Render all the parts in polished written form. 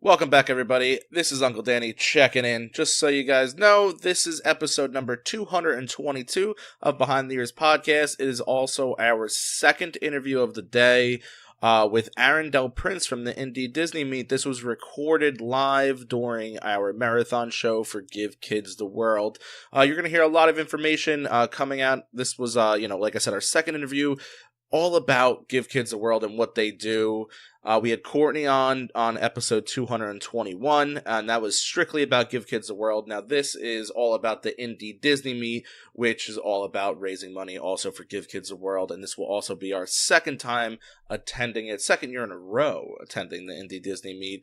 Welcome back, everybody. This is Uncle Danny checking in. Just so you guys know, this is episode number 222 of Behind the Ears podcast. It is also our second interview of the day with Aaron Del Prince from the Indy Disney Meet. This was recorded live during our marathon show for Give Kids the World. You're going to hear a lot of information coming out. This was, like I said, our second interview, all about Give Kids the World and what they do. We had Courtney on episode 221, and that was strictly about Give Kids the World. Now, this is all about the Indy Disney Meet, which is all about raising money also for Give Kids the World, and this will also be our second time attending it, second year in a row attending the Indy Disney Meet,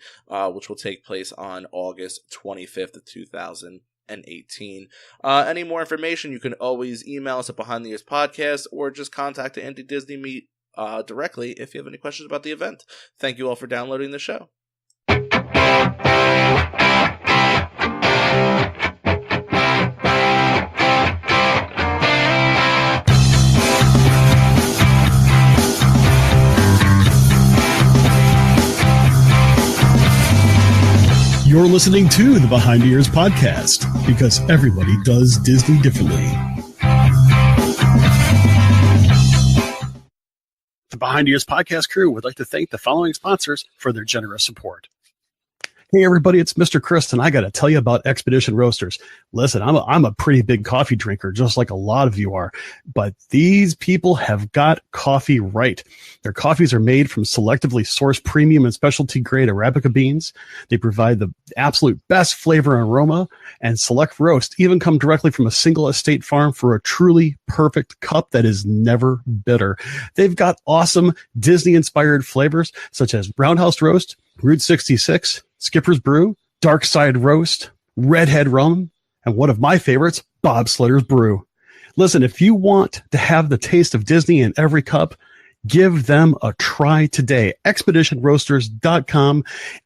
which will take place on August 25th of 2018. Any more information, you can always email us at Behind the Ears Podcast or just contact the Indy Disney Meet directly if you have any questions about the event. Thank you all for downloading the show. You're listening to the Behind the Ears podcast because everybody does Disney differently. The Behind the Ears podcast crew would like to thank the following sponsors for their generous support. Hey everybody, it's Mr. Chris, and I got to tell you about Expedition Roasters. Listen, I'm a pretty big coffee drinker, just like a lot of you are, but these people have got coffee right. Their coffees are made from selectively sourced premium and specialty grade Arabica beans. They provide the absolute best flavor and aroma, and select roast even come directly from a single estate farm for a truly perfect cup that is never bitter. They've got awesome Disney-inspired flavors such as Roundhouse Roast, Route 66, Skipper's Brew, Dark Side Roast, Redhead Rum, and one of my favorites, Bob Slitter's Brew. Listen, if you want to have the taste of Disney in every cup, give them a try today. ExpeditionRoasters.com,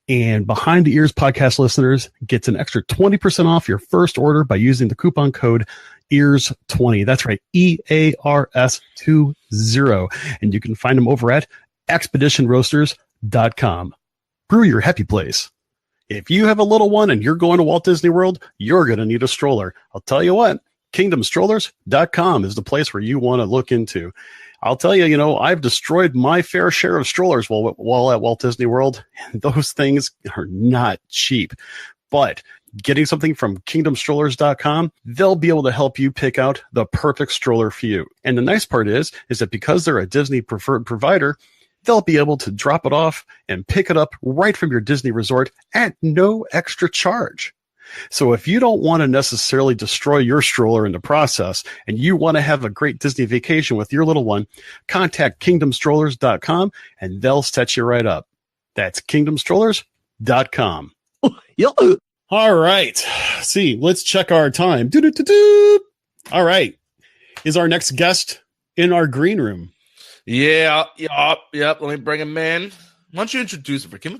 and Behind the Ears podcast listeners gets an extra 20% off your first order by using the coupon code EARS20. That's right, EARS20. And you can find them over at ExpeditionRoasters.com. Brew your happy place. If you have a little one and you're going to Walt Disney World, you're going to need a stroller. I'll tell you what, KingdomStrollers.com is the place where you want to look into. I'll tell you, I've destroyed my fair share of strollers while at Walt Disney World, and those things are not cheap. But getting something from KingdomStrollers.com, they'll be able to help you pick out the perfect stroller for you. And the nice part is that because they're a Disney preferred provider, they'll be able to drop it off and pick it up right from your Disney resort at no extra charge. So if you don't want to necessarily destroy your stroller in the process and you want to have a great Disney vacation with your little one, contact KingdomStrollers.com and they'll set you right up. That's KingdomStrollers.com. All right. See, let's check our time. All right. Is our next guest in our green room? Yep. Let me bring him in. Why don't you introduce him? Give him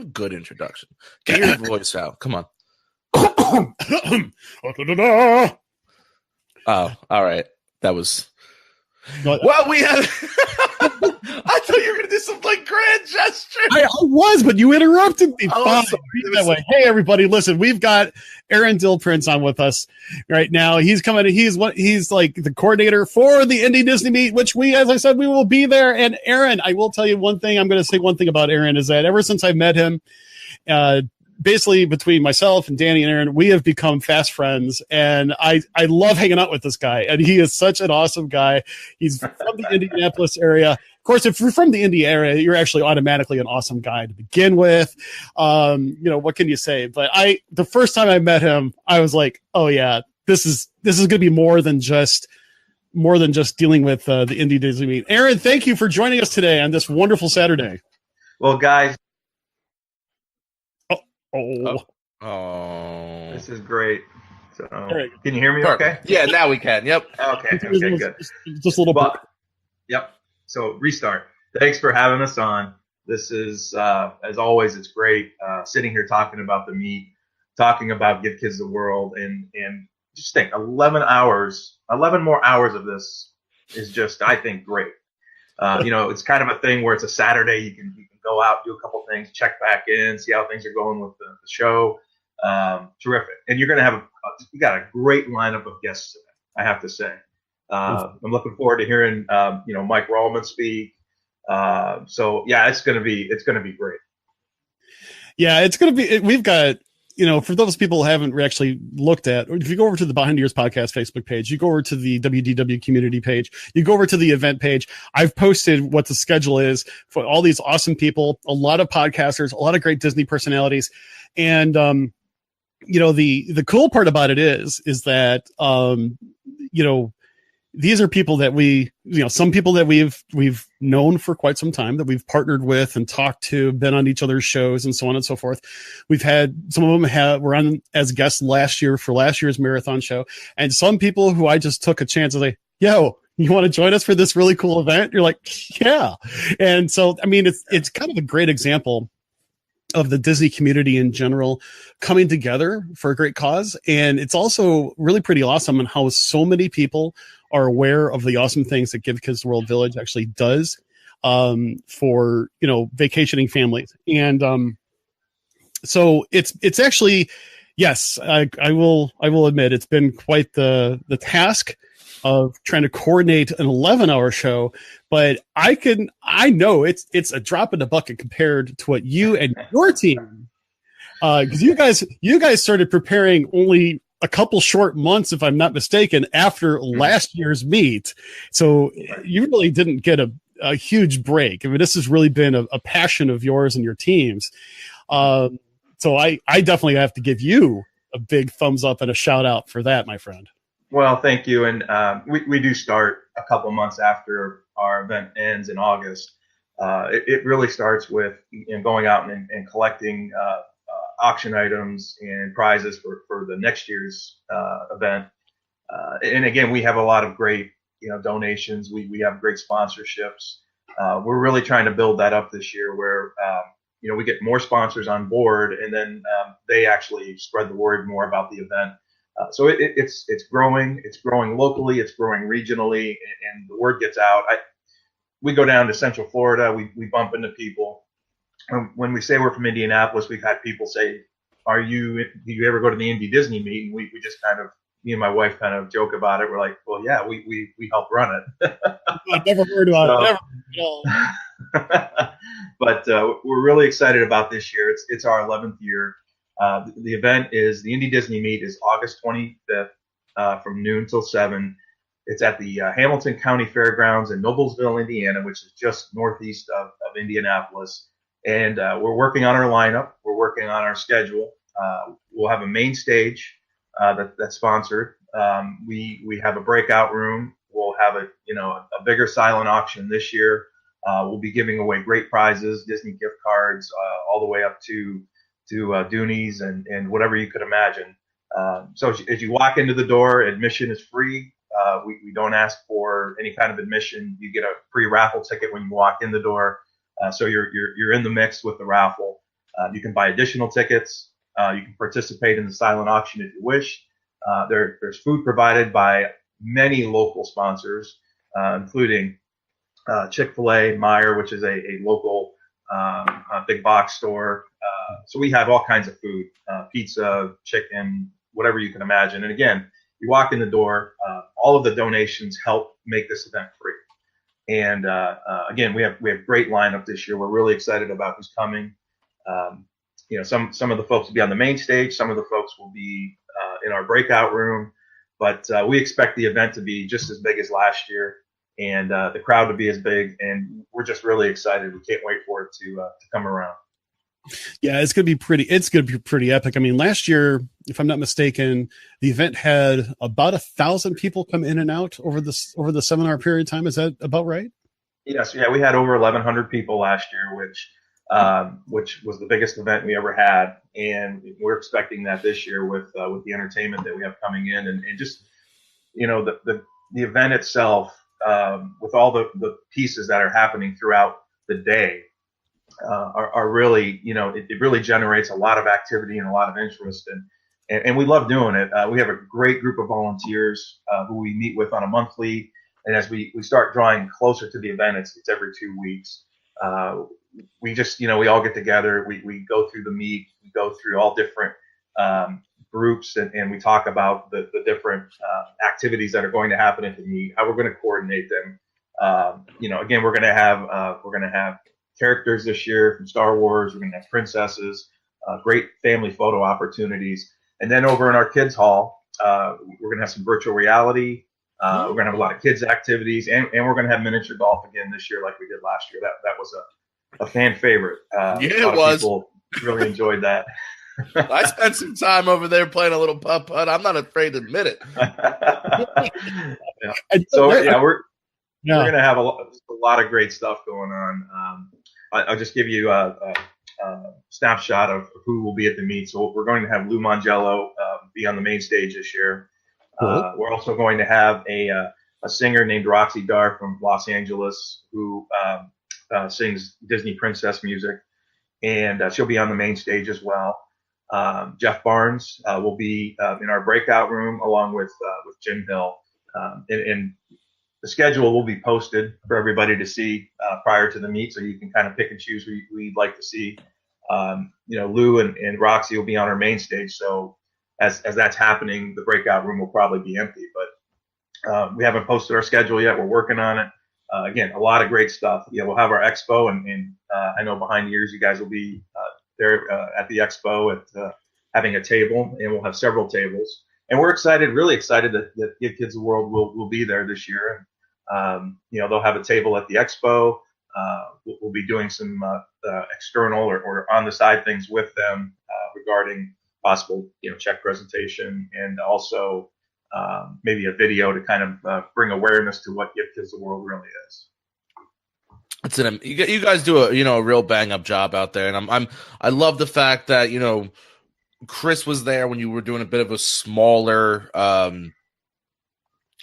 a good introduction. Get your voice out. Come on. Oh, all right. That was. Well, we have. I thought you were going to do some grand gesture. I was, but you interrupted me. Oh, that way. Hey, everybody! Listen, we've got Aaron Del Prince on with us right now. He's coming. He's like the coordinator for the Indy Disney Meet, which as I said, we will be there. And Aaron, I will tell you one thing. I'm going to say one thing about Aaron is that ever since I met him, basically between myself and Danny and Aaron, we have become fast friends, and I love hanging out with this guy, and he is such an awesome guy. He's from the Indianapolis area. Of course, if you're from the Indy area, you're actually automatically an awesome guy to begin with. What can you say? But the first time I met him, I was like, oh yeah, this is going to be more than just dealing with the Indy Disney Meet. Aaron, thank you for joining us today on this wonderful Saturday. Well, guys. Oh. This is great. So, right. Can you hear me okay? Yeah, now we can. Yep. Okay, good. Just a little bit. Yep. So, restart. Thanks for having us on. This is, as always, it's great sitting here talking about the meet, talking about Give Kids the World, and just think 11 more hours of this is just, I think, great. It's kind of a thing where it's a Saturday, you can go out, do a couple things, check back in, see how things are going with the show. Terrific. And you're going to have you got a great lineup of guests today, I have to say. I'm looking forward to hearing Mike Rallman speak. So yeah, it's going to be great. Yeah, it's going to be. We've got, for those people who haven't actually looked at, if you go over to the Behind the Ears Podcast Facebook page, you go over to the WDW community page, you go over to the event page. I've posted what the schedule is for all these awesome people, a lot of podcasters, a lot of great Disney personalities, and the cool part about it is that these are people that some people that we've known for quite some time, that we've partnered with and talked to, been on each other's shows and so on and so forth. We've had some of them were on as guests last year for last year's marathon show, and some people who I just took a chance to say, yo, you want to join us for this really cool event? You're like, yeah. And so, I mean, it's kind of a great example of the Disney community in general coming together for a great cause. And it's also really pretty awesome in how so many people are aware of the awesome things that Give Kids the World Village actually does for, vacationing families. And so it's actually, yes, I will admit it's been quite the task of trying to coordinate an 11-hour show, but I know it's a drop in the bucket compared to what you and your team, because you guys started preparing only a couple short months, if I'm not mistaken, after last year's meet. So you really didn't get a huge break. I mean, this has really been a passion of yours and your team's. So I definitely have to give you a big thumbs up and a shout out for that, my friend. Well, thank you. And we do start a couple months after our event ends in August. It really starts with going out and collecting auction items and prizes for the next year's event. And again, we have a lot of great donations. We have great sponsorships. We're really trying to build that up this year where we get more sponsors on board, and then they actually spread the word more about the event. So it's growing. It's growing locally. It's growing regionally, and the word gets out. We go down to Central Florida. We bump into people. When we say we're from Indianapolis, we've had people say, do you ever go to the Indy Disney meet? And we just me and my wife kind of joke about it. We're like, well, yeah, we help run it. I've never heard about it. Never. But we're really excited about this year. It's our 11th year. The event is the Indy Disney Meet is August 25th from noon till 7. It's at the Hamilton County Fairgrounds in Noblesville, Indiana, which is just northeast of Indianapolis. And we're working on our lineup. We're working on our schedule. We'll have a main stage that's sponsored. We have a breakout room. We'll have a bigger silent auction this year. We'll be giving away great prizes, Disney gift cards, all the way up to Doonies and whatever you could imagine. So as you walk into the door, admission is free. We don't ask for any kind of admission. You get a free raffle ticket when you walk in the door. So you're in the mix with the raffle. You can buy additional tickets. You can participate in the silent auction if you wish. There's food provided by many local sponsors, including Chick-fil-A, Meijer, which is a local big box store. So we have all kinds of food, pizza, chicken, whatever you can imagine. And again, you walk in the door, all of the donations help make this event free. And again, we have great lineup this year. We're really excited about who's coming. Some of the folks will be on the main stage. Some of the folks will be in our breakout room. But we expect the event to be just as big as last year, and the crowd to be as big. And we're just really excited. We can't wait for it to come around. Yeah, it's gonna be pretty epic. I mean, last year, if I'm not mistaken, the event had about 1,000 people come in and out over the 7-hour period of time. Is that about right? Yes, yeah, we had over 1,100 people last year, which was the biggest event we ever had, and we're expecting that this year with the entertainment that we have coming in, and just the event itself, with all the pieces that are happening throughout the day. Are really, it really generates a lot of activity and a lot of interest, and we love doing it. We have a great group of volunteers who we meet with on a monthly, and as we start drawing closer to the event, it's every 2 weeks. we just, we all get together. We go through the meet. We go through all different groups, and we talk about the different activities that are going to happen at the meet, how we're going to coordinate them. Again, we're going to have characters this year from Star Wars. We're going to have princesses, great family photo opportunities. And then over in our kids hall, we're going to have some virtual reality. We're going to have a lot of kids activities, and we're going to have miniature golf again this year like we did last year. That was a fan favorite. Yeah, a lot of people really enjoyed that. I spent some time over there playing a little putt-putt. I'm not afraid to admit it. Yeah. So we're going to have a lot of great stuff going on. I'll just give you a snapshot of who will be at the meet. So we're going to have Lou Mangello be on the main stage this year. Cool. We're also going to have a singer named Roxy Dar from Los Angeles who sings Disney princess music, and she'll be on the main stage as well. Jeff Barnes will be in our breakout room along with Jim Hill, and the schedule will be posted for everybody to see prior to the meet, so you can kind of pick and choose who you'd like to see. Lou and Roxy will be on our main stage, so as that's happening, the breakout room will probably be empty. But we haven't posted our schedule yet. We're working on it. Again, a lot of great stuff. We'll have our expo, and I know behind the ears you guys will be there at the expo at having a table, and we'll have several tables. And we're really excited that Give Kids the World will be there this year. And they'll have a table at the expo. We'll be doing some external or on the side things with them regarding possible check presentation, and also maybe a video to kind of bring awareness to what Give Kids the World really is. You guys do a real bang up job out there, and I love the fact that Chris was there when you were doing a bit of a smaller, a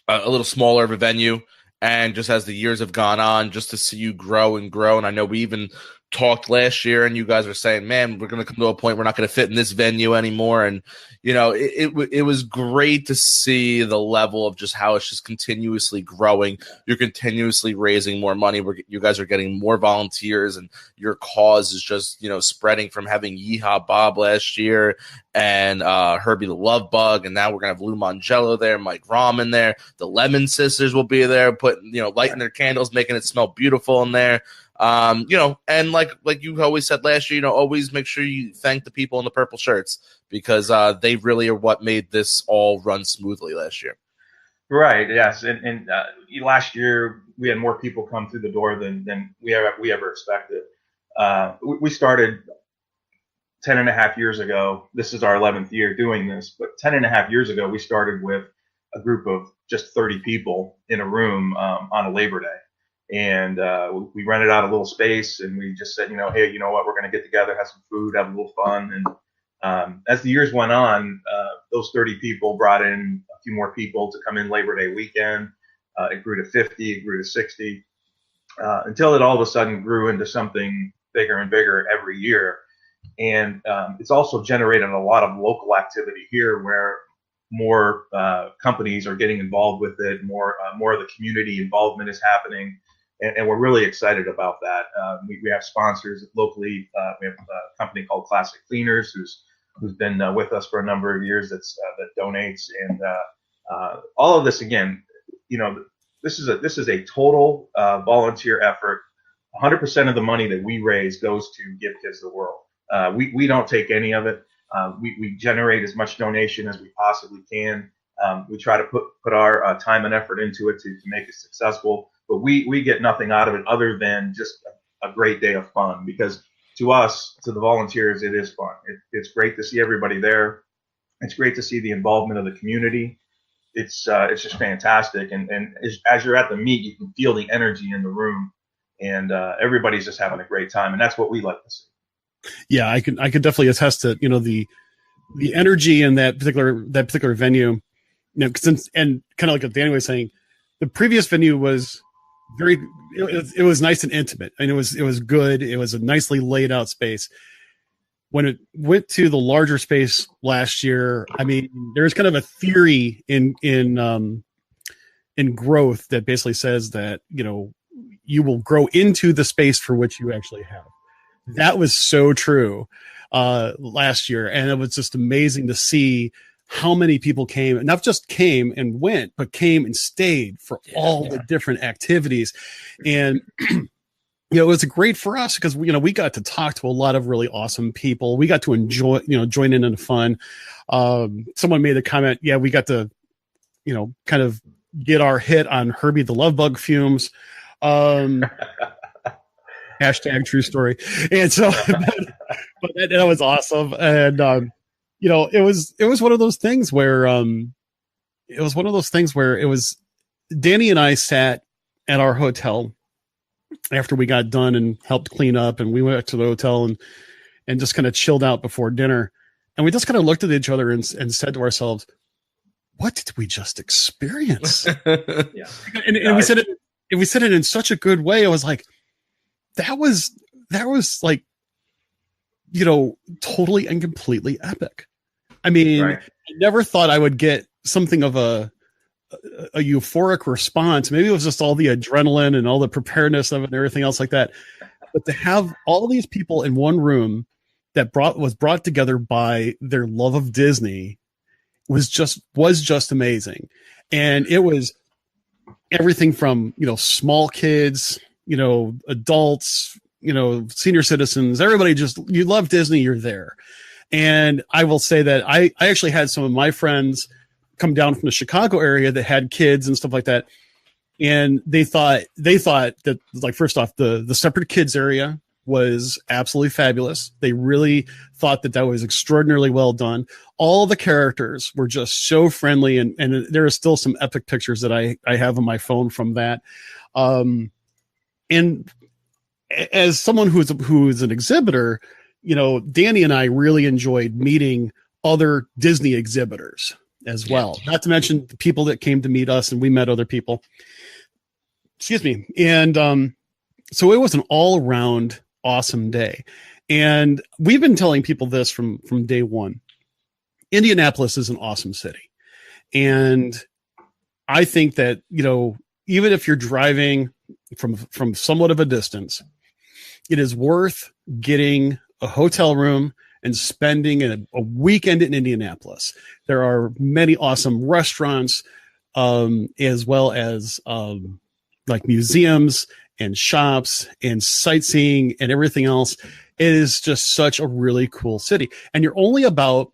little smaller of a venue, and just as the years have gone on, just to see you grow and grow. And I know we even talked last year, and you guys were saying, "Man, we're going to come to a point we're not going to fit in this venue anymore." And it was great to see the level of just how it's just continuously growing. You're continuously raising more money. You guys are getting more volunteers, and your cause is just spreading from having Yeehaw Bob last year and Herbie the Love Bug, and now we're gonna have Lou Mangello there, Mike Rahm there. The Lemon Sisters will be there, putting lighting their candles, making it smell beautiful in there. And like you always said last year, always make sure you thank the people in the purple shirts, because they really are what made this all run smoothly last year. Right. Yes. And last year we had more people come through the door than we ever expected. We started 10 and a half years ago. This is our 11th year doing this, but 10 and a half years ago, we started with a group of just 30 people in a room on a Labor Day. And we rented out a little space, and we just said, hey, you know what, we're going to get together, have some food, have a little fun. And as the years went on, those 30 people brought in a few more people to come in Labor Day weekend. It grew to 50, it grew to 60, until it all of a sudden grew into something bigger and bigger every year. And it's also generated a lot of local activity here, where more companies are getting involved with it, more of the community involvement is happening. And we're really excited about that. We have sponsors locally. We have a company called Classic Cleaners, who's been with us for a number of years. That donates, and all of this again. This is a total volunteer effort. 100% of the money that we raise goes to Give Kids the World. We don't take any of it. We generate as much donation as we possibly can. We try to put our time and effort into it to make it successful. But we get nothing out of it other than just a great day of fun, because to us, to the volunteers, it is fun. It's great to see everybody there. It's great to see the involvement of the community. It's just fantastic. And as you're at the meet, you can feel the energy in the room, and everybody's just having a great time. And that's what we like to see. Yeah, I could definitely attest to the energy in that particular venue. And kind of like what Danny was saying, the previous venue was it was nice and intimate. I mean, it was good. It was a nicely laid out space. When it went to the larger space last year, I mean, there's kind of a theory in growth that basically says that you will grow into the space for which you actually have. That was so true last year. And it was just amazing to see how many people came, not just came and went, but came and stayed for all the different activities. And, it was great for us because, we got to talk to a lot of really awesome people. We got to enjoy, join in the fun. Someone made a comment. Yeah, we got to, kind of get our hit on Herbie the Love Bug fumes. Hashtag true story. And so, but that was awesome. And, it was one of those things where, Danny and I sat at our hotel after we got done and helped clean up, and we went to the hotel and just kind of chilled out before dinner. And we just kind of looked at each other and said to ourselves, what did we just experience? Yeah. And we said it in such a good way. I was like, that was like, totally and completely epic. I mean, Right. I never thought I would get something of a euphoric response. Maybe it was just all the adrenaline and all the preparedness of it and everything else like that. But to have all of these people in one room that was brought together by their love of Disney was just amazing. And it was everything from, small kids, adults, senior citizens, everybody you love Disney, you're there. And I will say that I actually had some of my friends come down from the Chicago area that had kids and stuff like that. And they thought that, like, first off, the separate kids area was absolutely fabulous. They really thought that was extraordinarily well done. All the characters were just so friendly. And there are still some epic pictures that I have on my phone from that. And as someone who's an exhibitor, Danny and I really enjoyed meeting other Disney exhibitors as well. Not to mention the people that came to meet us, and we met other people. Excuse me. And so it was an all-around awesome day. And we've been telling people this from day one. Indianapolis is an awesome city. And I think that, even if you're driving from somewhat of a distance, it is worth getting a hotel room and spending a weekend in Indianapolis. There are many awesome restaurants, as well as like museums and shops and sightseeing and everything else. It is just such a really cool city. And you're only about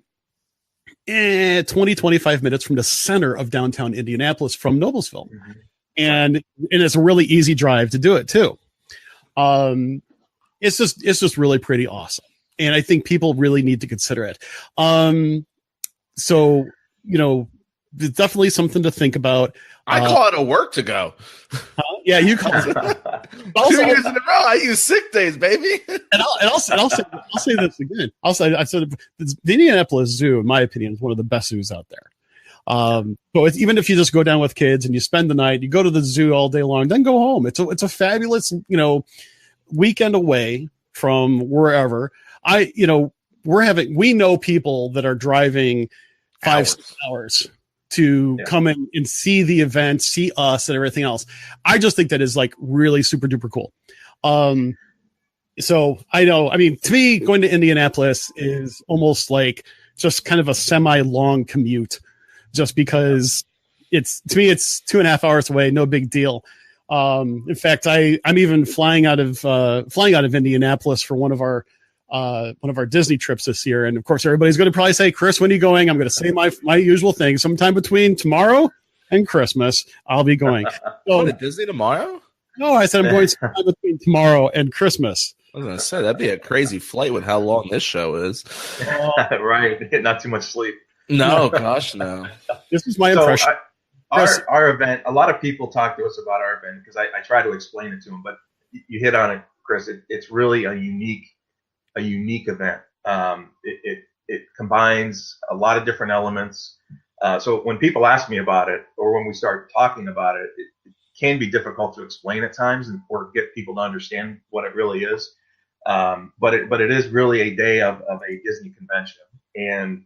20-25 minutes from the center of downtown Indianapolis from Noblesville. Mm-hmm. And it's a really easy drive to do it too. It's just really pretty awesome. And I think people really need to consider it. So, it's definitely something to think about. I call it a work to go. Yeah, you call it. 2 years in a row, I use sick days, baby. And I'll say this again. I said the Indianapolis Zoo, in my opinion, is one of the best zoos out there. So even if you just go down with kids and you spend the night, you go to the zoo all day long, then go home. It's a fabulous, weekend away from wherever. We know people that are driving 5-6 hours to come in and see the event, see us and everything else. I just think that is like really super duper cool. So to me, going to Indianapolis is almost like just kind of a semi-long commute, just because it's 2.5 hours away. No big deal. In fact, I'm even flying out of Indianapolis for one of our Disney trips this year. And of course, everybody's going to probably say, Chris, when are you going? I'm going to say my usual thing. Sometime between tomorrow and Christmas, I'll be going. Go to Disney tomorrow? No, I said I'm going sometime between tomorrow and Christmas. I was going to say, that'd be a crazy flight with how long this show is. Right. Not too much sleep. No, gosh, no. This is my impression. Our event, a lot of people talk to us about our event because I try to explain it to them, but you hit on it, Chris. It's really a unique event. It combines a lot of different elements. So when people ask me about it, or when we start talking about it, it can be difficult to explain at times or get people to understand what it really is. But it is really a day of a Disney convention, and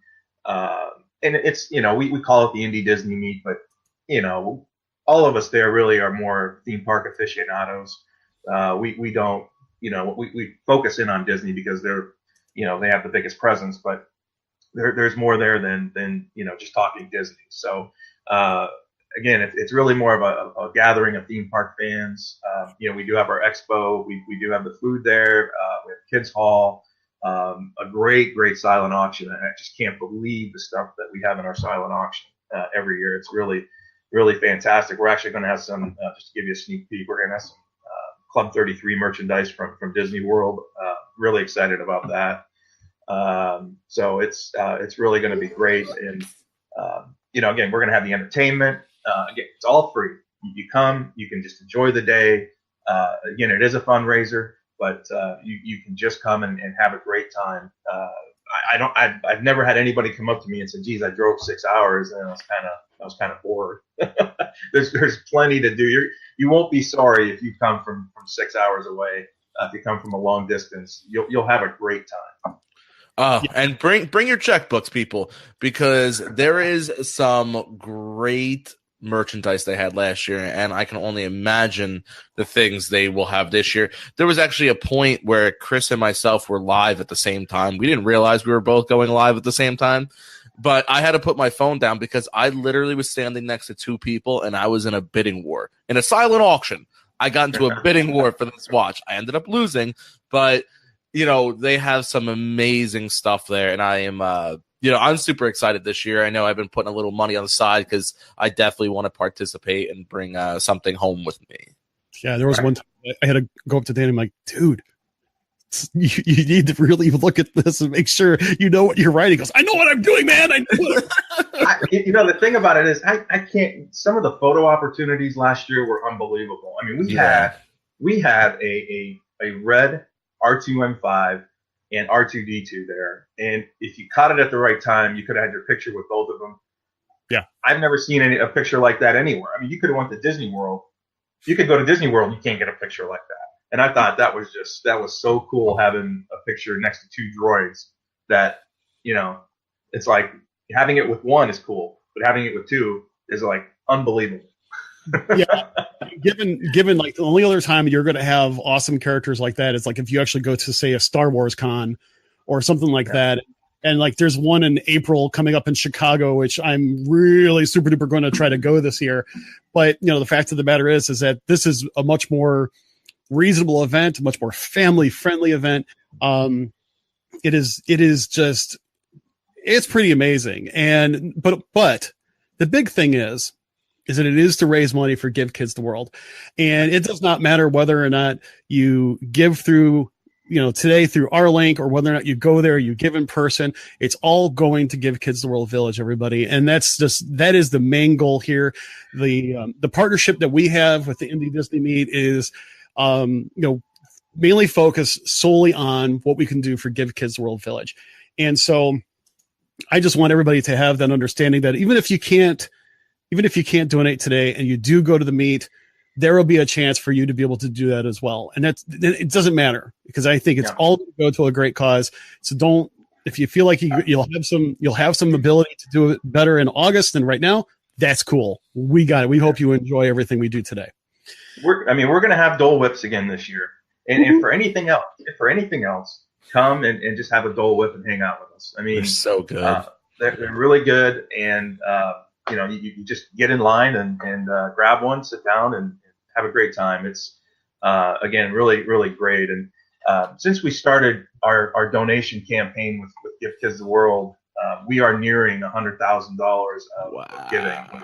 it's we call it the Indy Disney Meet, but all of us there really are more theme park aficionados. We don't we focus in on Disney because they're, they have the biggest presence, but there's more there than just talking Disney. So again, it's really more of a gathering of theme park fans. We do have our expo. We do have the food there. We have kids hall. A great silent auction. And I just can't believe the stuff that we have in our silent auction every year. It's really fantastic. We're actually going to have some, just to give you a sneak peek, we're going to have some Club 33 merchandise from Disney World. Really excited about that. So it's really going to be great. And, again, we're going to have the entertainment. Again, it's all free. You come, you can just enjoy the day. Again, it is a fundraiser, but you can just come and have a great time. I've never had anybody come up to me and say, geez, I drove 6 hours and I was kind of bored. There's plenty to do. You won't be sorry if you come from 6 hours away. If you come from a long distance, you'll have a great time. And bring your checkbooks, people, because there is some great merchandise they had last year, and I can only imagine the things they will have this year. There was actually a point where Chris and myself were live at the same time. We didn't realize we were both going live at the same time, but I had to put my phone down because I literally was standing next to two people, and I was in a bidding war. In a silent auction, I got into a bidding war for this watch. I ended up losing, but they have some amazing stuff there, and I am I'm super excited this year. I know I've been putting a little money on the side because I definitely want to participate and bring something home with me. Yeah, there was one time I had to go up to Dan and I'm like, dude, you need to really look at this and make sure you know what you're writing. He goes, I know what I'm doing, man. I know the thing about it is I can't. Some of the photo opportunities last year were unbelievable. I mean, we had a red R2M5 and R2D2 there. And if you caught it at the right time, you could have had your picture with both of them. Yeah. I've never seen a picture like that anywhere. I mean, you could have went to Disney World. You could go to Disney World and you can't get a picture like that. And I thought that was so cool having a picture next to two droids that, it's like having it with one is cool, but having it with two is like unbelievable. Yeah. Given like the only other time you're going to have awesome characters like that is like if you actually go to say a Star Wars con or something like that. And like there's one in April coming up in Chicago, which I'm really super duper going to try to go this year. But the fact of the matter is that this is a much more reasonable event, a much more family friendly event. It is just, it's pretty amazing. And, but the big thing is that it is to raise money for Give Kids the World. And it does not matter whether or not you give through, today through our link or whether or not you go there, you give in person, it's all going to Give Kids the World Village, everybody. And that is the main goal here. The partnership that we have with the Indy Disney Meet is, mainly focused solely on what we can do for Give Kids the World Village. And so I just want everybody to have that understanding that even if you can't donate today and you do go to the meet, there will be a chance for you to be able to do that as well. And it doesn't matter because I think it's all going to go to a great cause. So if you feel like you'll have some ability to do it better in August than right now, that's cool. We got it. We hope you enjoy everything we do today. We're going to have Dole Whips again this year. And for anything else, come and just have a Dole Whip and hang out with us. I mean, they're so good. They're really good. And, you just get in line and grab one, sit down and have a great time. It's, again, really, really great. And since we started our donation campaign with Give Kids the World, we are nearing $100,000 of giving. Which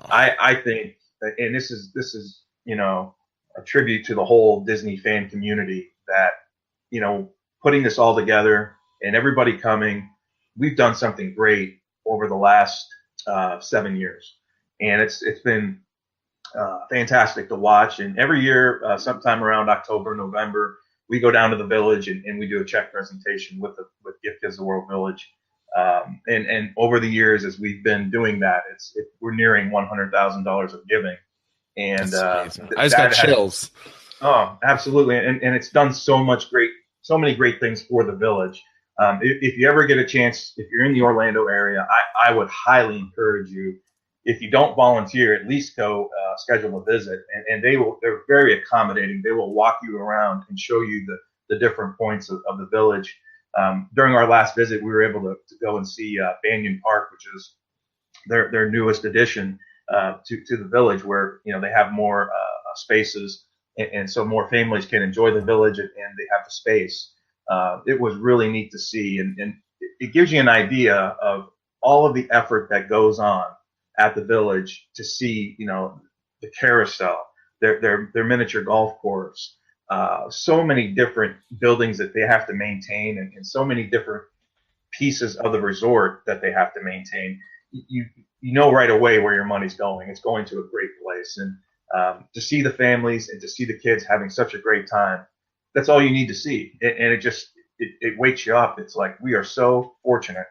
I think, and this is a tribute to the whole Disney fan community that, putting this all together and everybody coming, we've done something great over the last 7 years. And it's been fantastic to watch. And every year, sometime around October, November, we go down to the village and we do a check presentation with Give Kids the World Village. And over the years, as we've been doing that, we're nearing $100,000 of giving. And I just got chills. Oh, absolutely. And it's done so many great things for the village. If you ever get a chance, if you're in the Orlando area, I would highly encourage you, if you don't volunteer, at least go schedule a visit, and they're very accommodating. They will walk you around and show you the different points of the village. During our last visit, we were able to go and see Banyan Park, which is their newest addition to the village, where they have more spaces, and so more families can enjoy the village, and they have the space. It was really neat to see, and it gives you an idea of all of the effort that goes on at the village to see, the carousel, their miniature golf course, so many different buildings that they have to maintain, and so many different pieces of the resort that they have to maintain. You know right away where your money's going. It's going to a great place, and to see the families and to see the kids having such a great time, that's all you need to see. And it wakes you up. It's like, we are so fortunate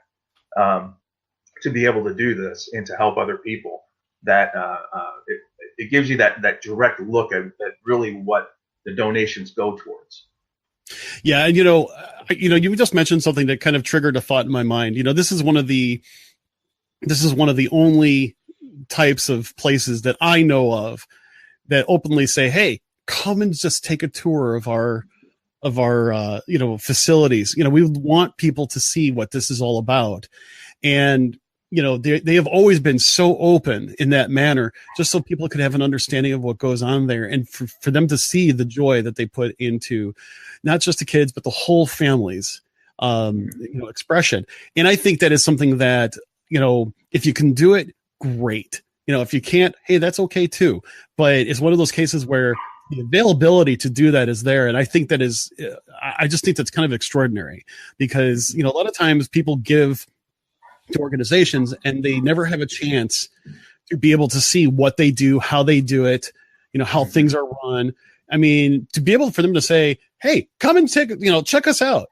to be able to do this and to help other people, that it gives you that direct look at really what the donations go towards. Yeah. And, you just mentioned something that kind of triggered a thought in my mind. This is one of the only types of places that I know of that openly say, hey, come and just take a tour of our facilities. We want people to see what this is all about. And, they have always been so open in that manner, just so people could have an understanding of what goes on there, and for them to see the joy that they put into not just the kids, but the whole family's, expression. And I think that is something that, if you can do it, great. If you can't, hey, that's okay too. But it's one of those cases where the availability to do that is there. And I think I just think that's kind of extraordinary, because, a lot of times people give to organizations and they never have a chance to be able to see what they do, how they do it, how things are run. I mean, to be able for them to say, hey, come and check us out,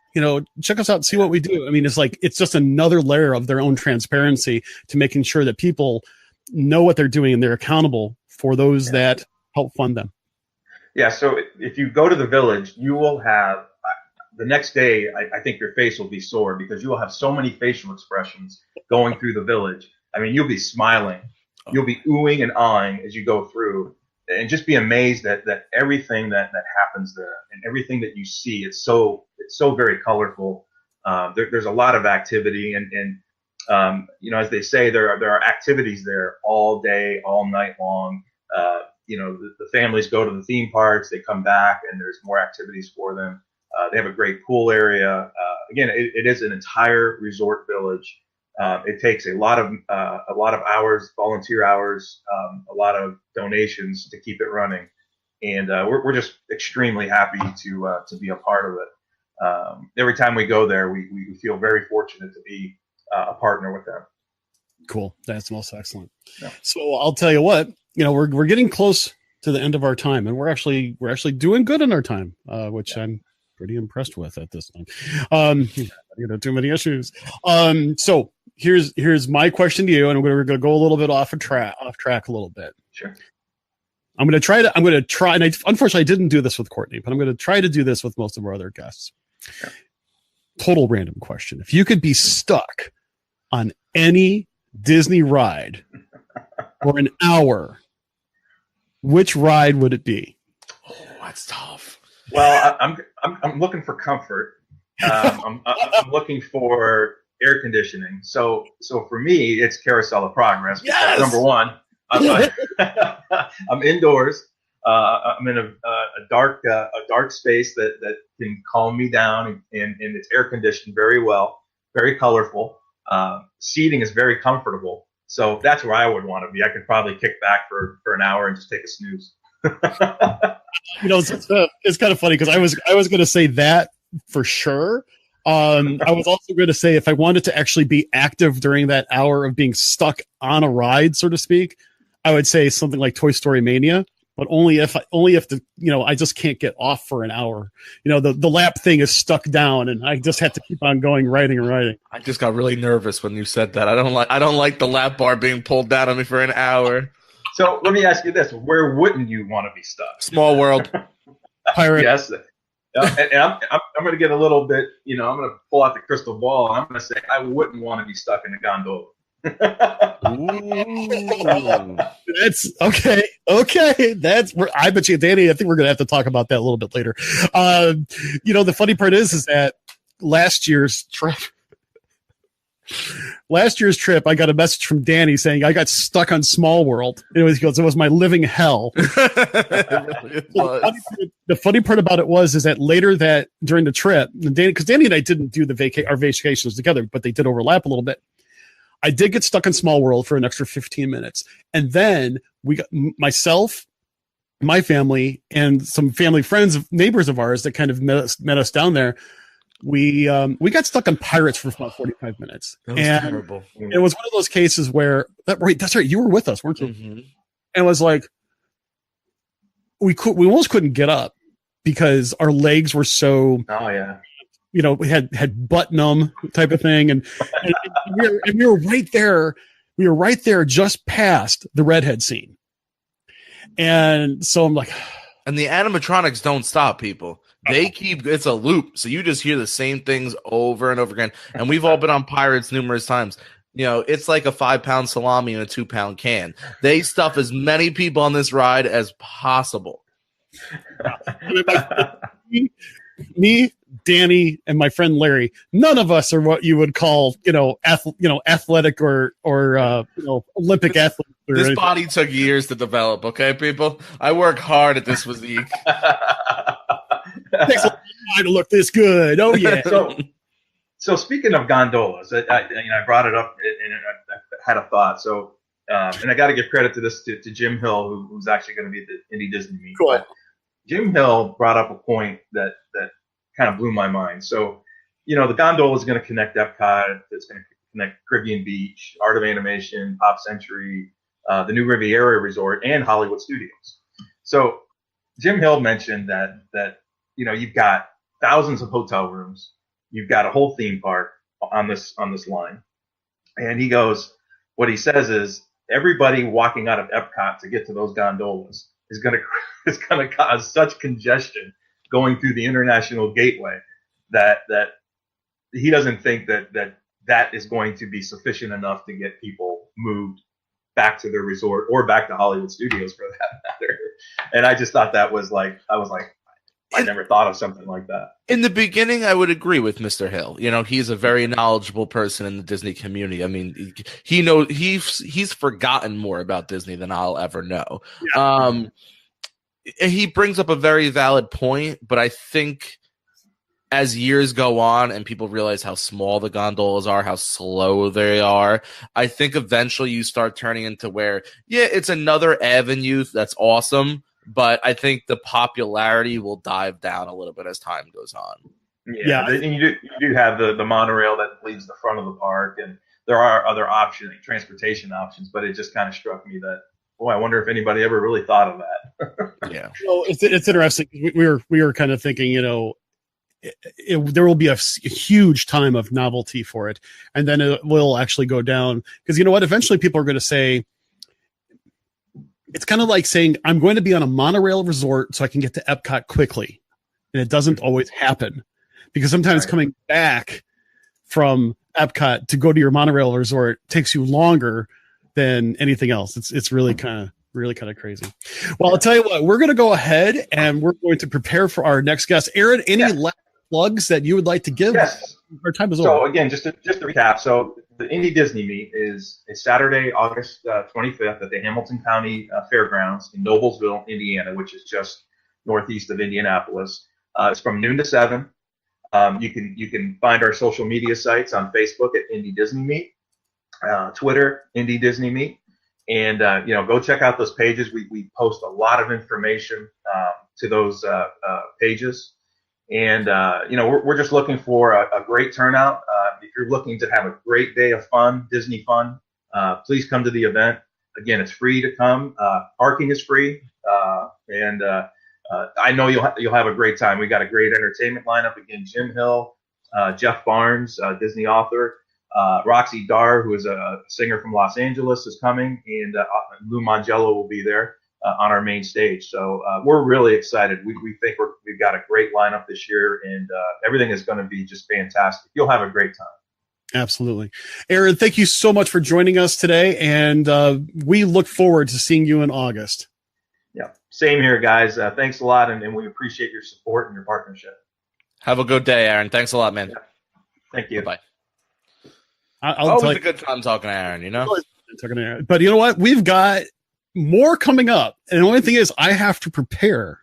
check us out and see what we do. I mean, it's just another layer of their own transparency to making sure that people know what they're doing and they're accountable for those that help fund them. Yeah. So if you go to the village, you will have the next day, I think your face will be sore, because you will have so many facial expressions going through the village. I mean, you'll be smiling, you'll be oohing and ahhing as you go through, and just be amazed at everything that happens there, and everything that you see. It's so very colorful. There's a lot of activity, and as they say, there are activities there all day, all night long. The families go to the theme parks, they come back, and there's more activities for them. They have a great pool area. Again, it is an entire resort village. It takes a lot of hours, volunteer hours, a lot of donations to keep it running, and we're just extremely happy to be a part of it. Every time we go there, we feel very fortunate to be a partner with them. Cool, that's most excellent. Yeah. So I'll tell you what, we're getting close to the end of our time, and we're actually doing good in our time, which I'm pretty impressed with at this time. Too many issues. So here's my question to you, and we're going to go a little bit off track a little bit. Sure. I'm going to try, and unfortunately I didn't do this with Courtney, but I'm going to try to do this with most of our other guests. Sure. Total random question. If you could be stuck on any Disney ride for an hour, which ride would it be? Oh, that's tough. Well, I'm looking for comfort. I'm looking for air conditioning. So for me, it's Carousel of Progress. Yes! Number one, I'm indoors. I'm in a dark space that can calm me down, and it's air conditioned very well, very colorful. Seating is very comfortable. So that's where I would want to be. I could probably kick back for an hour and just take a snooze. It's kind of funny, because I was going to say that for sure. I was also going to say, if I wanted to actually be active during that hour of being stuck on a ride, so to speak, I would say something like Toy Story Mania, but only if I just can't get off for an hour. The lap thing is stuck down, and I just have to keep on going, riding. I just got really nervous when you said that. I don't like the lap bar being pulled down on me for an hour. So let me ask you this: where wouldn't you want to be stuck? Small World. Pirate. Yes. And I'm going to get a little bit, I'm going to pull out the crystal ball, and I'm going to say I wouldn't want to be stuck in a gondola. Ooh. That's okay. Okay, that's. I bet you, Danny. I think we're gonna have to talk about that a little bit later. The funny part is that last year's trip. I got a message from Danny saying I got stuck on Small World. He goes, it was my living hell. It was. The funny part about it is that later that during the trip, because Danny and I didn't do our vacations together, but they did overlap a little bit. I did get stuck in Small World for an extra 15 minutes. And then we got myself, my family, and some family friends, neighbors of ours that kind of met us down there. We got stuck on Pirates for about 45 minutes. That was terrible. It was one of those cases where that's right. You were with us, weren't you? Mm-hmm. And it was like, we almost couldn't get up because our legs were so, we had button them type of thing. And we were right there. We were right there just past the Redhead scene. And so I'm like, and the animatronics don't stop, people. It's a loop. So you just hear the same things over and over again. And we've all been on Pirates numerous times. It's like a 5-pound salami in a 2-pound can. They stuff as many people on this ride as possible. Me, Danny, and my friend Larry, none of us are what you would call, athletic or Olympic athletes. This body took years to develop, okay, people? I work hard at this physique. It takes a long time to look this good. Oh, yeah. So speaking of gondolas, I brought it up and I had a thought. So, and I got to give credit to Jim Hill, who's actually going to be at the Indy Disney meet. Cool. But Jim Hill brought up a point that kind of blew my mind. So, the gondola is going to connect Epcot. It's going to connect Caribbean Beach, Art of Animation, Pop Century, the new Riviera Resort, and Hollywood Studios. So Jim Hill mentioned that you've got thousands of hotel rooms, you've got a whole theme park on this line, and he goes, what he says is everybody walking out of Epcot to get to those gondolas is going to cause such congestion going through the international gateway that he doesn't think that is going to be sufficient enough to get people moved back to their resort or back to Hollywood Studios for that matter. And I just thought that was like, I never thought of something like that. In the beginning, I would agree with Mr. Hill. He's a very knowledgeable person in the Disney community. I mean, he's forgotten more about Disney than I'll ever know. Yeah. He brings up a very valid point, but I think as years go on and people realize how small the gondolas are, how slow they are, I think eventually you start turning into where, it's another avenue that's awesome, but I think the popularity will dive down a little bit as time goes on. Yeah. And you do have the monorail that leaves the front of the park, and there are other options, transportation options, but it just kind of struck me that, I wonder if anybody ever really thought of that. Yeah. It's interesting. We were kind of thinking, there will be a huge time of novelty for it, and then it will actually go down, because eventually people are going to say, it's kind of like saying, I'm going to be on a monorail resort so I can get to Epcot quickly. And it doesn't always happen, because sometimes coming back from Epcot to go to your monorail resort takes you longer than anything else. It's really kind of crazy. Well, I'll tell you what, we're going to go ahead and we're going to prepare for our next guest. Aaron, any last plugs that you would like to give? Yes. Our time is over. So again, just to recap. So the Indy Disney meet is Saturday, August 25th at the Hamilton County Fairgrounds in Noblesville, Indiana, which is just northeast of Indianapolis. It's from noon to 7. You can find our social media sites on Facebook at Indy Disney Meet, Twitter, Indy Disney Meet, and go check out those pages. We post a lot of information to those pages, and we're just looking for a great turnout. If you're looking to have a great day of fun, Disney fun, please come to the event. Again, it's free to come. Parking is free, and I know you'll have a great time. We got a great entertainment lineup. Again, Jim Hill, Jeff Barnes, Disney author, Roxy Dar, who is a singer from Los Angeles, is coming, and Lou Mangello will be there on our main stage. So we're really excited. We think we've got a great lineup this year, and everything is going to be just fantastic. You'll have a great time. Absolutely. Aaron, thank you so much for joining us today, and we look forward to seeing you in August. Yeah, same here, guys. Thanks a lot, and we appreciate your support and your partnership. Have a good day, Aaron. Thanks a lot, man. Yeah. Thank you. Bye. I'll tell Always you, a good time talking to Aaron, you know? But you know what? We've got more coming up. And the only thing is, I have to prepare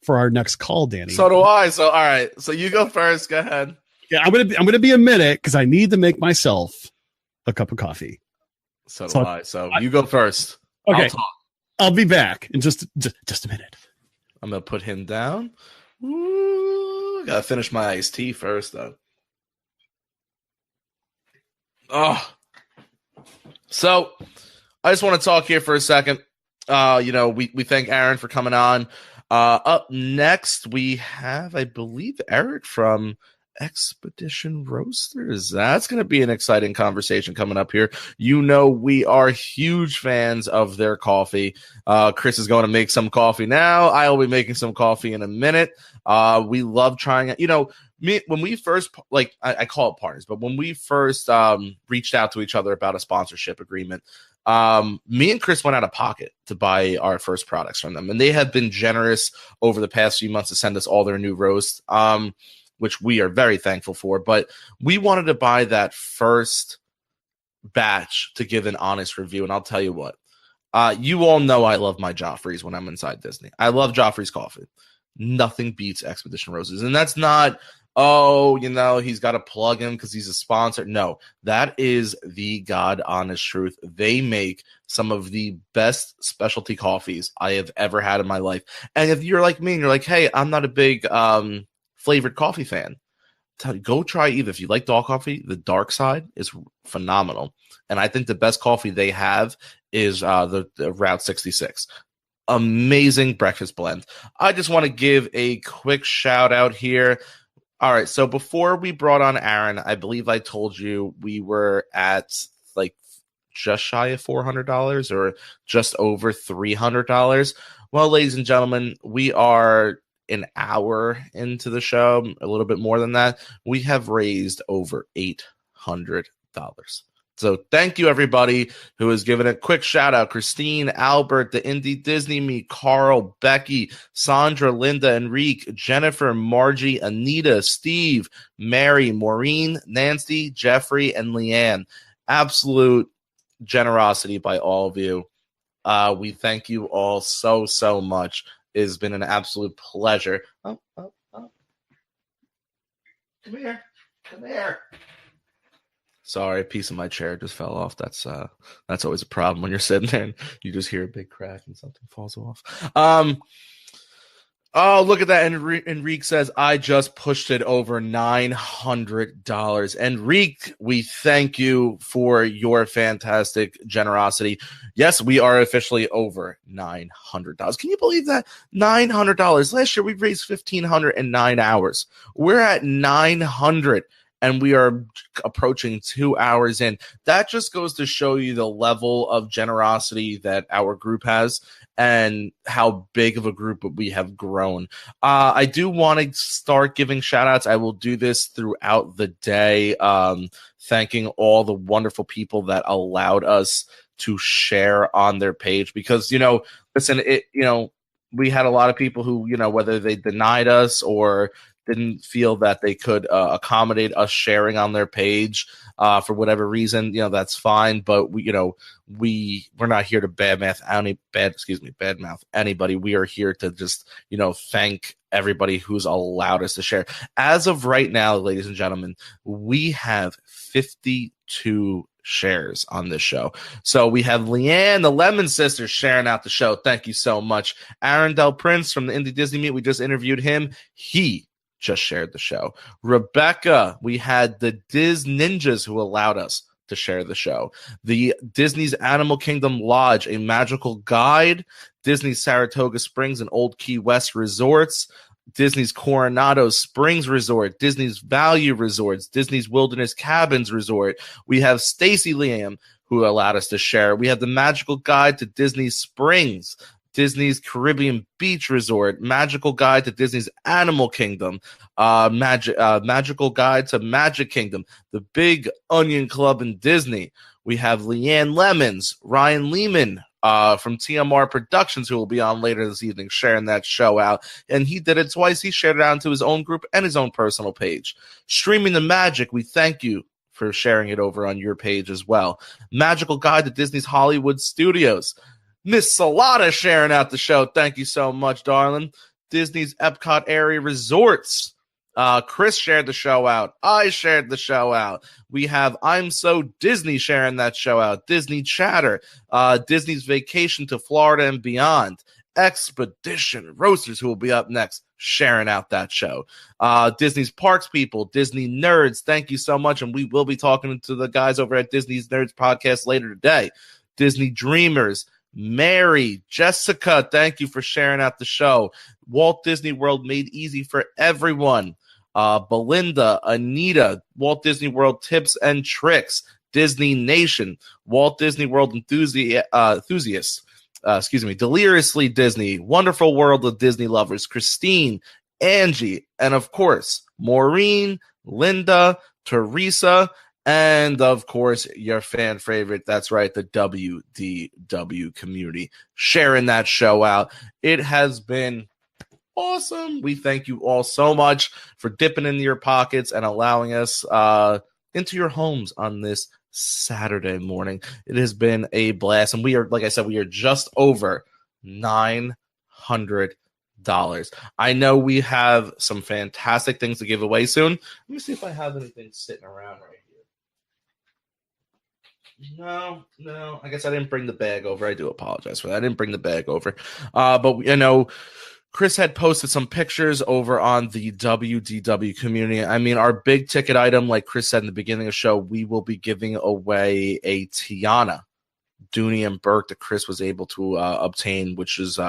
for our next call, Danny. So do I. So, all right. So you go first. Go ahead. Yeah, I'm gonna be a minute because I need to make myself a cup of coffee. So do I. So you go first. Okay. I'll be back in just a minute. I'm going to put him down. Ooh, got to finish my iced tea first, though. Oh. So I just want to talk here for a second. We thank Aaron for coming on. Up next, we have, I believe, Eric from Expedition Roasters. That's going to be an exciting conversation coming up here. We are huge fans of their coffee. Chris is going to make some coffee now. I'll be making some coffee in a minute. We love trying it. When we first, I call it partners, but when we first reached out to each other about a sponsorship agreement, me and Chris went out of pocket to buy our first products from them, and they have been generous over the past few months to send us all their new roasts, which we are very thankful for. But we wanted to buy that first batch to give an honest review, and I'll tell you what, you all know I love my Joffrey's when I'm inside Disney. I love Joffrey's coffee. Nothing beats Expedition Roasters, and that's not, he's got to plug him because he's a sponsor. No, that is the God honest truth. They make some of the best specialty coffees I have ever had in my life. And if you're like me and you're like, hey, I'm not a big flavored coffee fan, go try either. If you like dark coffee, the dark side is phenomenal. And I think the best coffee they have is the Route 66. Amazing breakfast blend. I just want to give a quick shout out here. All right, so before we brought on Aaron, I believe I told you we were at just shy of $400 or just over $300. Well, ladies and gentlemen, we are an hour into the show, a little bit more than that. We have raised over $800. So thank you, everybody who has given a quick shout out. Christine, Albert, the Indy Disney Me, Carl, Becky, Sandra, Linda, Enrique, Jennifer, Margie, Anita, Steve, Mary, Maureen, Nancy, Jeffrey, and Leanne. Absolute generosity by all of you. We thank you all so, so much. It has been an absolute pleasure. Oh. Come here. Sorry, a piece of my chair just fell off. That's always a problem when you're sitting there and you just hear a big crack and something falls off. Oh, look at that. Enrique says, I just pushed it over $900. Enrique, we thank you for your fantastic generosity. Yes, we are officially over $900. Can you believe that? $900. Last year, we raised $1,500 in 9 hours. We're at $900. And we are approaching 2 hours in. That just goes to show you the level of generosity that our group has and how big of a group we have grown. I do want to start giving shout outs. I will do this throughout the day, thanking all the wonderful people that allowed us to share on their page. Because, listen, we had a lot of people who, whether they denied us or didn't feel that they could accommodate us sharing on their page for whatever reason, that's fine. But we're not here to badmouth anybody. We are here to just, thank everybody who's allowed us to share. As of right now, ladies and gentlemen, we have 52 shares on this show. So we have Leanne, the Lemon Sisters, sharing out the show. Thank you so much. Aaron Del Prince from the Indy Disney Meet, we just interviewed him. He just shared the show. Rebecca, we had the Diz Ninjas who allowed us to share the show. The Disney's Animal Kingdom Lodge, a magical guide. Disney's Saratoga Springs and Old Key West Resorts. Disney's Coronado Springs Resort. Disney's Value Resorts. Disney's Wilderness Cabins Resort. We have Stacy Liam who allowed us to share. We have the Magical Guide to Disney Springs. Disney's Caribbean Beach Resort, Magical Guide to Disney's Animal Kingdom, Magical Guide to Magic Kingdom, The Big Onion Club in Disney. We have Leanne Lemons, Ryan Lehman from TMR Productions, who will be on later this evening, sharing that show out. And he did it twice. He shared it out into his own group and his own personal page. Streaming the Magic, we thank you for sharing it over on your page as well. Magical Guide to Disney's Hollywood Studios. Miss Salata sharing out the show. Thank you so much, darling. Disney's Epcot Area Resorts. Chris shared the show out. I shared the show out. We have I'm So Disney sharing that show out. Disney Chatter. Disney's Vacation to Florida and Beyond. Expedition Roasters, who will be up next, sharing out that show. Disney's Parks People. Disney Nerds. Thank you so much. And we will be talking to the guys over at Disney's Nerds podcast later today. Disney Dreamers. Mary, Jessica, thank you for sharing out the show. Walt Disney World Made Easy for Everyone. Belinda, Anita, Walt Disney World Tips and Tricks. Disney Nation, Walt Disney World Enthusiasts. Deliriously Disney, Wonderful World of Disney Lovers. Christine, Angie, and of course, Maureen, Linda, Teresa, and, of course, your fan favorite, that's right, the WDW community, sharing that show out. It has been awesome. We thank you all so much for dipping into your pockets and allowing us into your homes on this Saturday morning. It has been a blast. And we are, like I said, we are just over $900. I know we have some fantastic things to give away soon. Let me see if I have anything sitting around right here. No. I guess I didn't bring the bag over. I do apologize for that. I didn't bring the bag over. But, you know, Chris had posted some pictures over on the WDW community. I mean, our big ticket item, like Chris said in the beginning of the show, we will be giving away a Tiana, Dooney and Burke, that Chris was able to obtain, which is,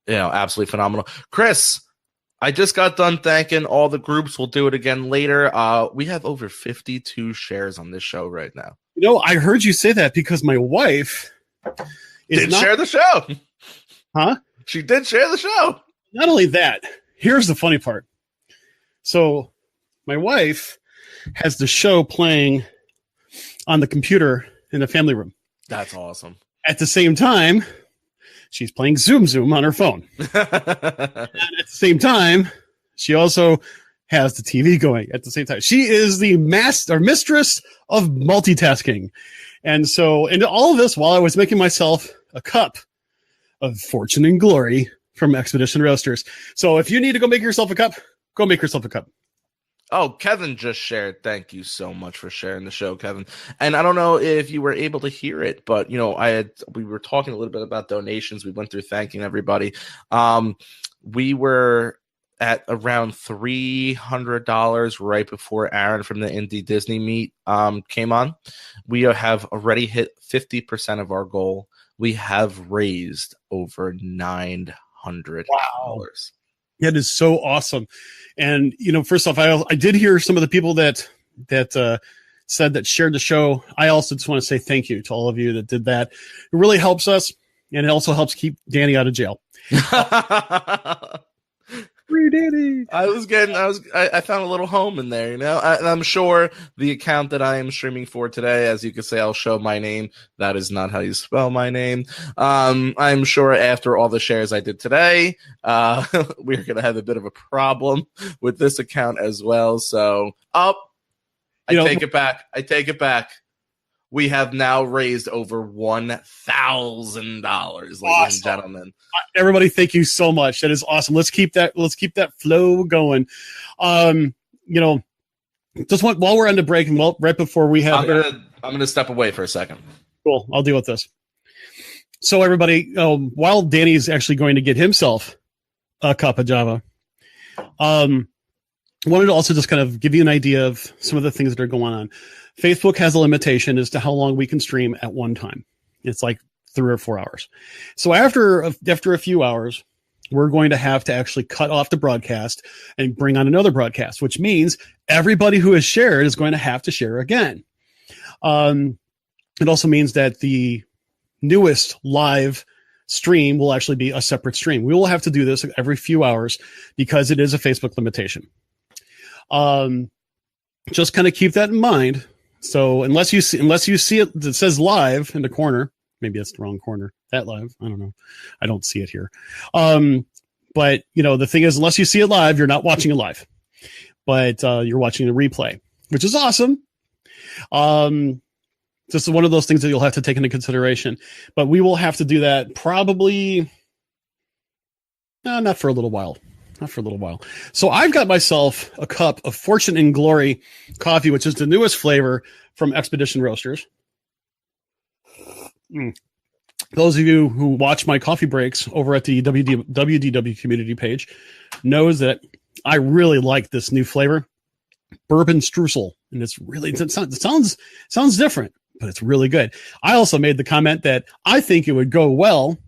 absolutely phenomenal. Chris, I just got done thanking all the groups. We'll do it again later. We have over 52 shares on this show right now. You know, I heard you say that because my wife share the show. Huh? She did share the show. Not only that, here's the funny part. So my wife has the show playing on the computer in the family room. That's awesome. At the same time, she's playing Zoom on her phone. And at the same time, she also has the TV going at the same time. She is the mistress of multitasking. And so, and all of this while I was making myself a cup of Fortune and Glory from Expedition Roasters. So if you need to go make yourself a cup, go make yourself a cup. Oh, Kevin just shared. Thank you so much for sharing the show, Kevin. And I don't know if you were able to hear it, but we were talking a little bit about donations. We went through thanking everybody. We were at around $300 right before Aaron from the Indy Disney meet came on. We have already hit 50% of our goal. We have raised over $900. Wow. That is so awesome. And, first off, I did hear some of the people that said that shared the show. I also just want to say thank you to all of you that did that. It really helps us, and it also helps keep Danny out of jail. Free Danny. I found a little home in there, and I'm sure the account that I am streaming for today, as you can say, I'll show my name. That is not how you spell my name. I'm sure after all the shares I did today, we're going to have a bit of a problem with this account as well. So I take it back. We have now raised over $1,000, ladies and gentlemen. Everybody, thank you so much. That is awesome. Let's keep that flow going. Just while we're on the break and right before we have, I'm gonna step away for a second. Cool. I'll deal with this. So everybody, while Danny's actually going to get himself a cup of Java, wanted to also just kind of give you an idea of some of the things that are going on. Facebook has a limitation as to how long we can stream at one time. It's like 3 or 4 hours. So after a few hours, we're going to have to actually cut off the broadcast and bring on another broadcast, which means everybody who has shared is going to have to share again. It also means that the newest live stream will actually be a separate stream. We will have to do this every few hours because it is a Facebook limitation. Just kind of keep that in mind. So unless you see it that says live in the corner, maybe that's the wrong corner. That live, I don't know. I don't see it here. But the thing is, unless you see it live, you're not watching it live. But you're watching the replay, which is awesome. This is one of those things that you'll have to take into consideration. But we will have to do that probably not for a little while. Not for a little while. So I've got myself a cup of Fortune and Glory coffee, which is the newest flavor from Expedition Roasters. Those of you who watch my coffee breaks over at the WDW community page knows that I really like this new flavor, bourbon streusel, and it sounds different, but it's really good. I also made the comment that I think it would go well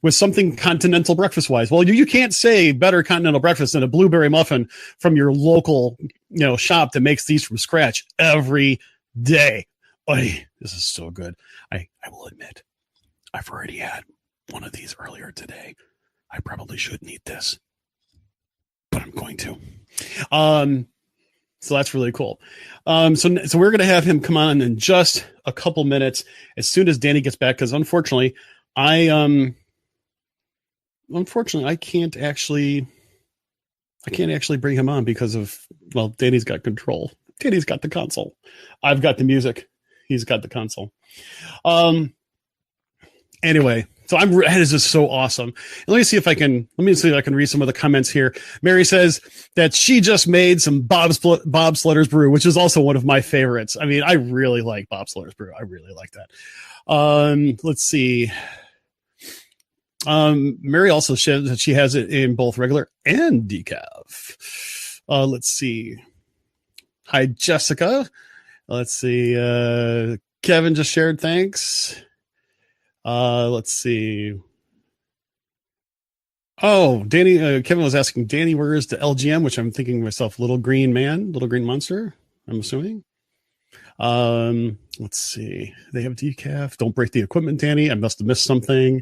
with something continental breakfast wise. Well, you can't say better continental breakfast than a blueberry muffin from your local, shop that makes these from scratch every day. Oy, this is so good. I will admit, I've already had one of these earlier today. I probably shouldn't eat this, but I'm going to. So that's really cool. So we're going to have him come on in just a couple minutes as soon as Danny gets back, because unfortunately I can't actually bring him on because of, Danny's got control. Danny's got the console. I've got the music. He's got the console. Anyway, so that is just so awesome. And let me see if I can read some of the comments here. Mary says that she just made some Bob Slutter's Brew, which is also one of my favorites. I mean, I really like Bob Slutter's Brew. I really like that. Let's see. Mary also said that she has it in both regular and decaf. Let's see. Hi, Jessica. Let's see. Kevin just shared. Thanks. Let's see. Oh, Danny, Kevin was asking Danny, where is the LGM, which I'm thinking to myself, Little Green Monster, I'm assuming. Let's see. They have decaf. Don't break the equipment, Danny. I must have missed something.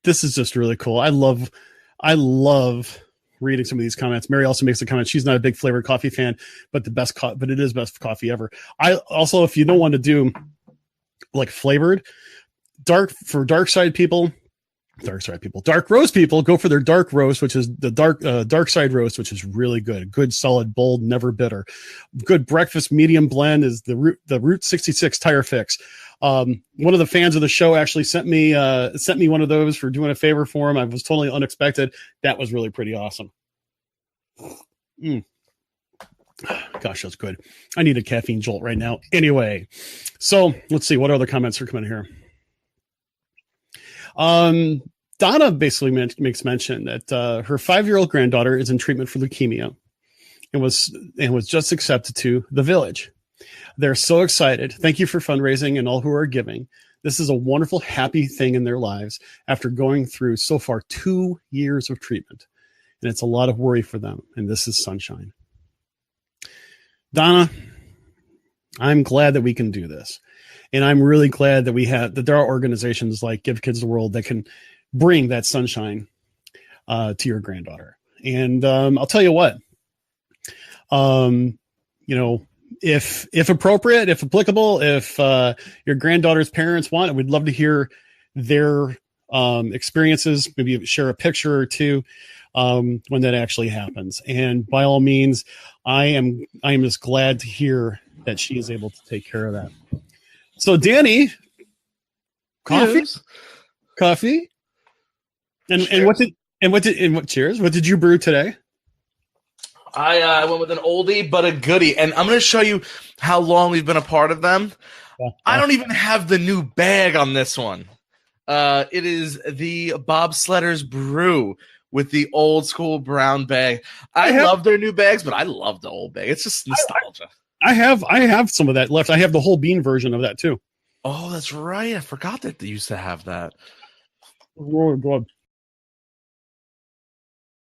This is just really cool. I love reading some of these comments. Mary also makes a comment. She's not a big flavored coffee fan, but but it is best coffee ever. I also, if you don't want to do like flavored dark roast people, go for their dark roast, which is the dark side roast, which is really good, solid, bold, never bitter. Good breakfast medium blend is the Route 66 Tire Fix. One of the fans of the show actually sent me one of those for doing a favor for him. I was totally unexpected. That was really pretty awesome. Gosh, that's good. I need a caffeine jolt right now. Anyway, so let's see what other comments are coming here. Donna basically makes mention that her 5-year-old granddaughter is in treatment for leukemia and was just accepted to the Village. They're so excited. Thank you for fundraising and all who are giving. This is a wonderful, happy thing in their lives after going through so far 2 years of treatment. And it's a lot of worry for them. And this is sunshine. Donna, I'm glad that we can do this. And I'm really glad that there are organizations like Give Kids the World that can bring that sunshine to your granddaughter. And I'll tell you what, if appropriate, if applicable, if your granddaughter's parents want it, we'd love to hear their experiences, maybe share a picture or two when that actually happens. And by all means, I am just glad to hear that she is able to take care of that. So Danny, coffee, Yes. coffee. And what did you brew today? I went with an oldie but a goodie, and I'm going to show you how long we've been a part of them. I don't even have the new bag on this one. It is the Bob Slutter's Brew with the old school brown bag. I love their new bags, but I love the old bag. It's just nostalgia. I have some of that left. I have the whole bean version of that too. Oh, that's right. I forgot that they used to have that. Oh, God.